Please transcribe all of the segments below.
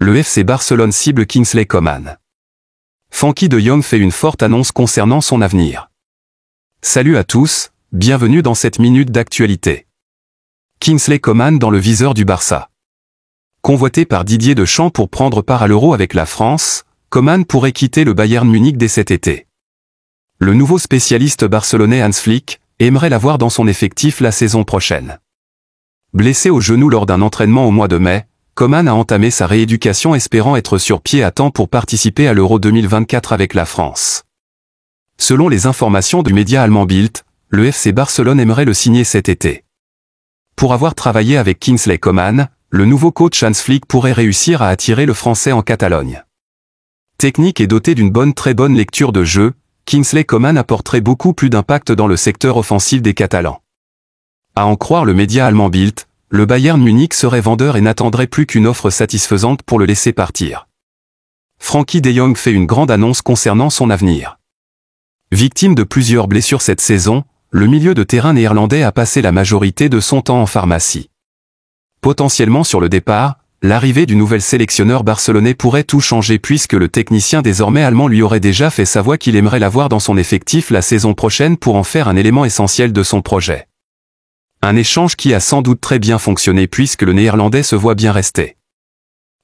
le FC Barcelone cible Kingsley Coman. Frenkie de Jong fait une forte annonce concernant son avenir. Salut à tous, bienvenue dans cette minute d'actualité. Kingsley Coman dans le viseur du Barça. Convoité par Didier Deschamps pour prendre part à l'Euro avec la France, Coman pourrait quitter le Bayern Munich dès cet été. Le nouveau spécialiste barcelonais Hans Flick aimerait l'avoir dans son effectif la saison prochaine. Blessé au genou lors d'un entraînement au mois de mai, Coman a entamé sa rééducation espérant être sur pied à temps pour participer à l'Euro 2024 avec la France. Selon les informations du média allemand Bild, le FC Barcelone aimerait le signer cet été. Pour avoir travaillé avec Kingsley Coman, le nouveau coach Hans Flick pourrait réussir à attirer le Français en Catalogne. Technique et doté d'une très bonne lecture de jeu, Kingsley Coman apporterait beaucoup plus d'impact dans le secteur offensif des Catalans. À en croire le média allemand Bild, le Bayern Munich serait vendeur et n'attendrait plus qu'une offre satisfaisante pour le laisser partir. Frenkie de Jong fait une grande annonce concernant son avenir. Victime de plusieurs blessures cette saison, le milieu de terrain néerlandais a passé la majorité de son temps en pharmacie. Potentiellement sur le départ, l'arrivée du nouvel sélectionneur barcelonais pourrait tout changer puisque le technicien désormais allemand lui aurait déjà fait savoir qu'il aimerait l'avoir dans son effectif la saison prochaine pour en faire un élément essentiel de son projet. Un échange qui a sans doute très bien fonctionné puisque le néerlandais se voit bien rester.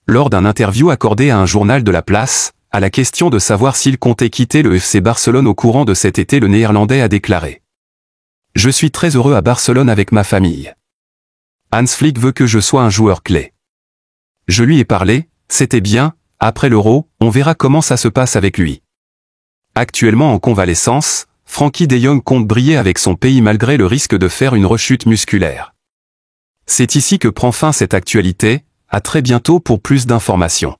Lors d'un interview accordé à un journal de la place, à la question de savoir s'il comptait quitter le FC Barcelone au courant de cet été, le néerlandais a déclaré : « Je suis très heureux à Barcelone avec ma famille. Hans Flick veut que je sois un joueur clé. Je lui ai parlé, c'était bien, après l'Euro, on verra comment ça se passe avec lui. » Actuellement en convalescence, Frenkie de Jong compte briller avec son pays malgré le risque de faire une rechute musculaire. C'est ici que prend fin cette actualité, à très bientôt pour plus d'informations.